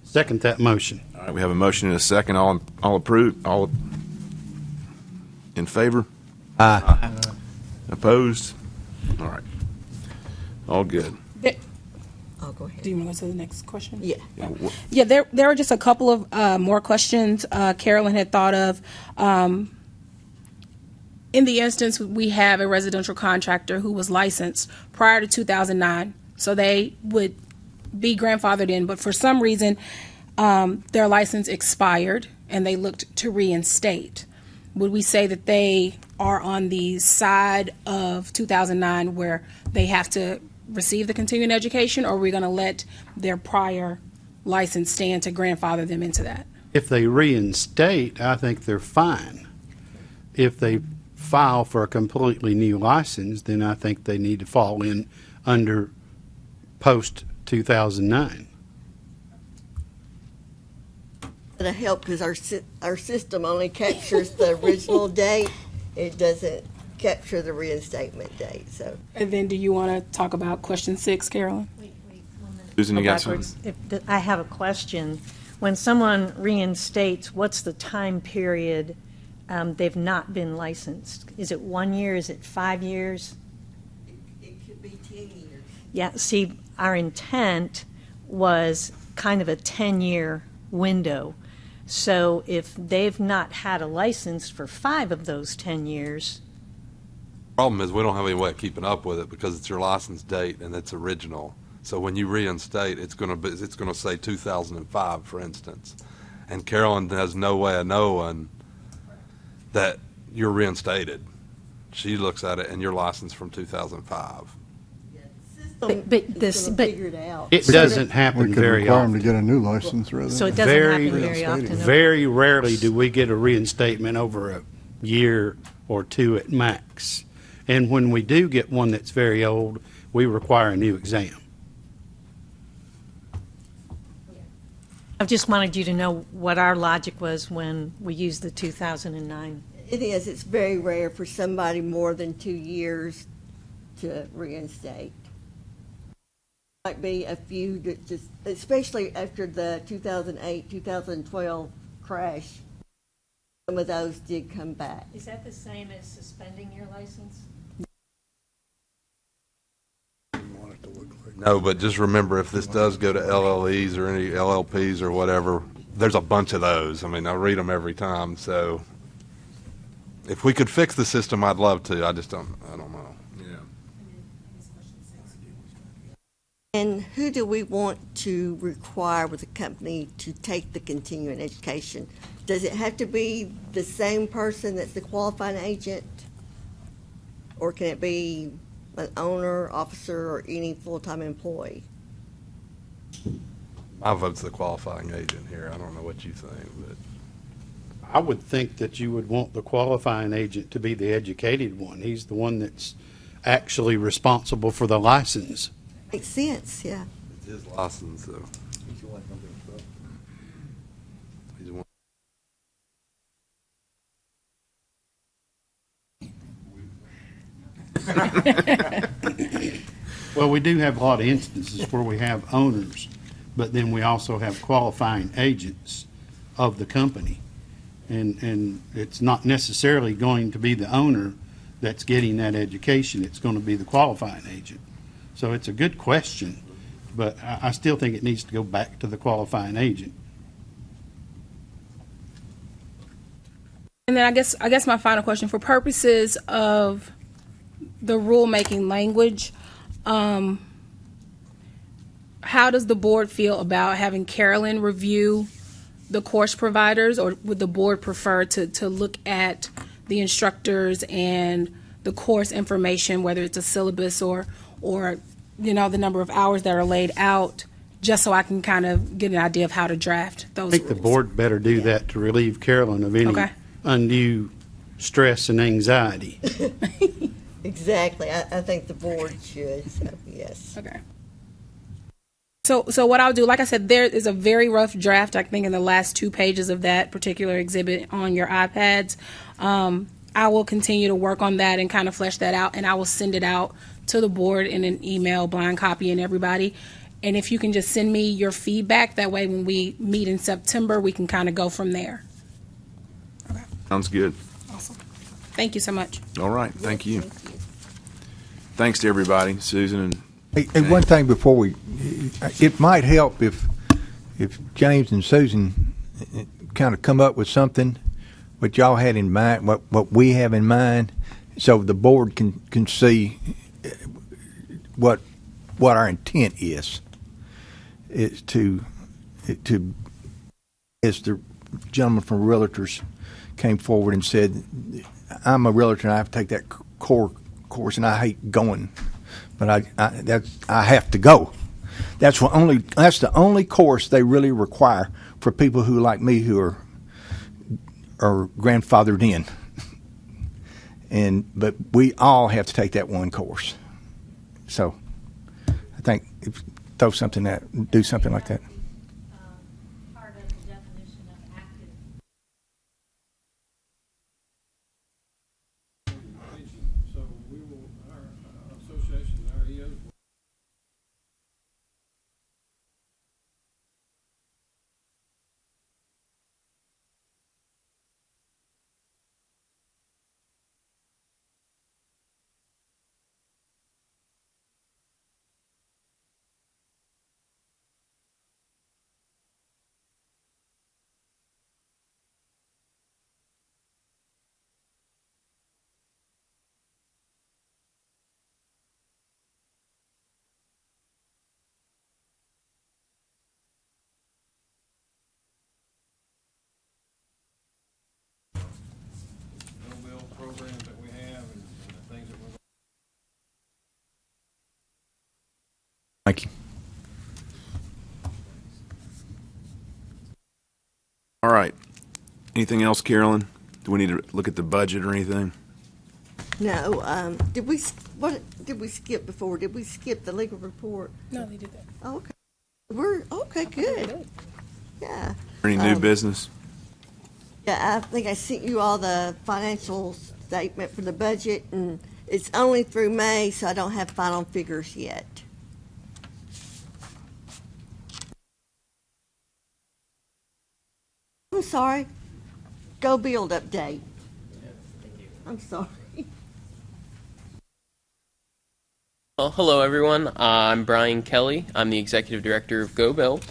Second that motion. All right, we have a motion and a second. All approved? All in favor? Aye. Opposed? All right. All good. Oh, go ahead. Do you want to go to the next question? Yeah. Yeah, there are just a couple of more questions Carolyn had thought of. In the instance, we have a residential contractor who was licensed prior to 2009, so they would be grandfathered in, but for some reason, their license expired and they looked to reinstate. Would we say that they are on the side of 2009 where they have to receive the continuing education, or are we going to let their prior license stand to grandfather them into that? If they reinstate, I think they're fine. If they file for a completely new license, then I think they need to fall in under post-2009. It'll help because our system only captures the original date. It doesn't capture the reinstatement date, so. And then do you want to talk about question 6, Carolyn? Susan, you Go got something? backwards. I have a question. When someone reinstates, what's the time period they've not been licensed? Is it 1 year? Is it 5 years? It could be 10 years. Yeah, see, our intent was kind of a 10-year window. So if they've not had a license for 5 of those 10 years, Problem is, we don't have any way of keeping up with it because it's your license date and it's original. So when you reinstate, it's going to say 2005, for instance, and Carolyn has no way of knowing that you're reinstated. She looks at it and you're licensed from 2005. but Figure it out. It doesn't happen We could very require them often. to get a new license rather so it than. doesn't Very happen very often. Very rarely do we get a reinstatement over a year or 2 at max. And when we do get one that's very old, we require a new exam. I just wanted you to know what our logic was when we used the 2009. It is. It's very rare for somebody more than 2 years to reinstate. Might be a few that just, especially after the 2008, 2012 crash, some of those did come back. Is that the same as suspending your license? No, but just remember, if this does go to LLEs or any LLPs or whatever, there's a bunch of those. I mean, I read them every time. So if we could fix the system, I'd love to. I don't know. And who do we want to require with the company to take the continuing education? Does it have to be the same person that's the qualifying agent? Or can it be an owner, officer, or any full-time employee? My vote's the qualifying agent here. I don't know what you think, but I would think that you would want the qualifying agent to be the educated one. He's the one that's actually responsible for the license. Makes sense, yeah. it's his license, so. He's one. Well, we do have a lot of instances where we have owners, but then we also have qualifying agents of the company. And it's not necessarily going to be the owner that's getting that education. It's going to be the qualifying agent. So it's a good question, but I still think it needs to go back to the qualifying agent. And then I guess my final question, for purposes of the rulemaking language, how does the board feel about having Carolyn review the course providers, or would the board prefer to look at the instructors and the course information, whether it's a syllabus or you know, the number of hours that are laid out, just so I can kind of get an idea of how to draft those I think rules? the board better do that to relieve Carolyn of any undue stress and anxiety. Exactly. I think the board should, so yes. Okay. So what I'll do, like I said, there is a very rough draft, I think, in the last 2 pages of that particular exhibit on your iPads. I will continue to work on that and kind of flesh that out, and I will send it out to the board in an email, blind copy, and everybody. And if you can just send me your feedback, that way when we meet in September, we can kind of go from there. Okay. Sounds good. Awesome. Thank you so much. All right, thank you. Thanks to everybody, Susan and Hey, one thing before it might help if James and Susan kind of come up with something what y'all had in mind, what we have in mind, so the board can see what our intent is to as the gentleman from Realtors came forward and said, I'm a realtor and I have to take that core course and I hate going but I have to go. That's the only course they really require for people who like me who are grandfathered in. But we all have to take that one course. So I think do something like that. Part of the definition of active. So we will, our association, our EOs. Programs that we have and the things that we're. Thank you. All right. Anything else, Carolyn? Do we need to look at the budget or anything? No, did we skip before? Did we skip the legal report? No, they did that. Oh, okay. We're, okay, good. Yeah. Any new business? Yeah, I think I sent you all the financial statement for the budget, and it's only through May, so I don't have final figures yet. I'm sorry. Go Build update. I'm sorry. Well, hello everyone. I'm Brian Kelly. I'm the Executive Director of Go Build.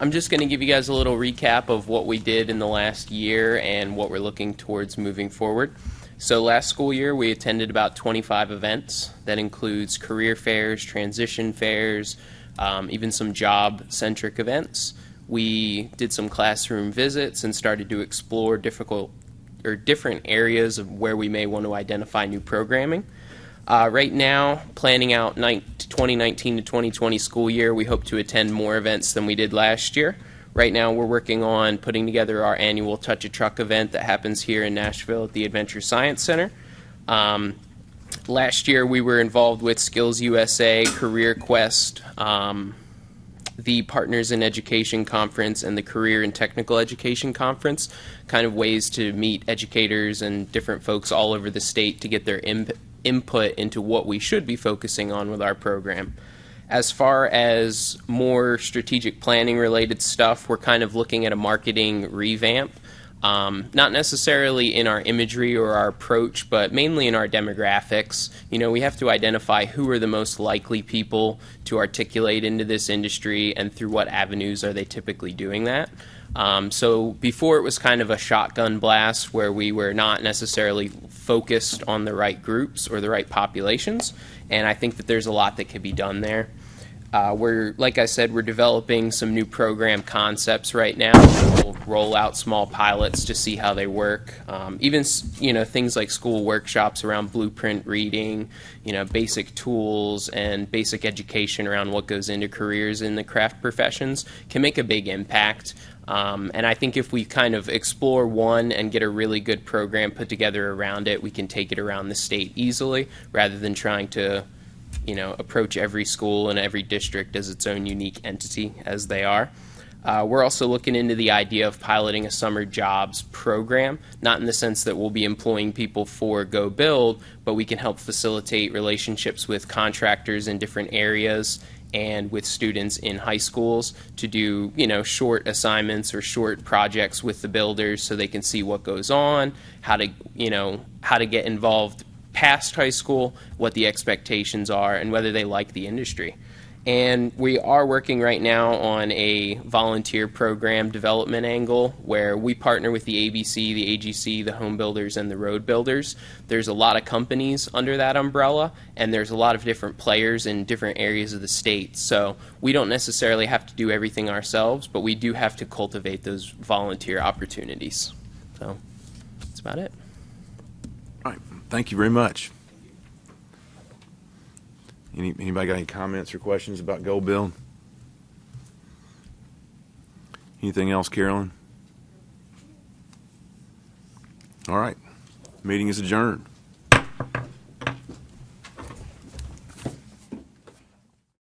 I'm just going to give you guys a little recap of what we did in the last year and what we're looking towards moving forward. So last school year we attended about 25 events. That includes career fairs, transition fairs, even some job-centric events. We did some classroom visits and started to explore different areas of where we may want to identify new programming. Right now, planning out 2019 to 2020 school year, we hope to attend more events than we did last year. Right now, we're working on putting together our annual Touch a Truck event that happens here in Nashville at the Adventure Science Center. Last year, we were involved with Skills USA, Career Quest, the Partners in Education Conference, and the Career and Technical Education Conference, kind of ways to meet educators and different folks all over the state to get their input into what we should be focusing on with our program. As far as more strategic planning related stuff, we're kind of looking at a marketing revamp. Not necessarily in our imagery or our approach, but mainly in our demographics. You know, we have to identify who are the most likely people to articulate into this industry and through what avenues are they typically doing that. So before it was kind of a shotgun blast where we were not necessarily focused on the right groups or the right populations, and I think that there's a lot that could be done there. Like I said, we're developing some new program concepts right now. We'll roll out small pilots to see how they work. Even, things like school workshops around blueprint reading, basic tools and basic education around what goes into careers in the craft professions can make a big impact. And I think if we kind of explore one and get a really good program put together around it, we can take it around the state easily rather than trying to approach every school and every district as its own unique entity as they are. We're also looking into the idea of piloting a summer jobs program, not in the sense that we'll be employing people for Go Build, but we can help facilitate relationships with contractors in different areas and with students in high schools to do, short assignments or short projects with the builders so they can see what goes on, how to get involved past high school, what the expectations are, and whether they like the industry. And we are working right now on a volunteer program development angle where we partner with the ABC, the AGC, the home builders, and the road builders. There's a lot of companies under that umbrella, and there's a lot of different players in different areas of the state. So we don't necessarily have to do everything ourselves, but we do have to cultivate those volunteer opportunities. So that's about it. All right. Thank you very much. Anybody got any comments or questions about Gold Build? Anything else, Carolyn? All right. Meeting is adjourned.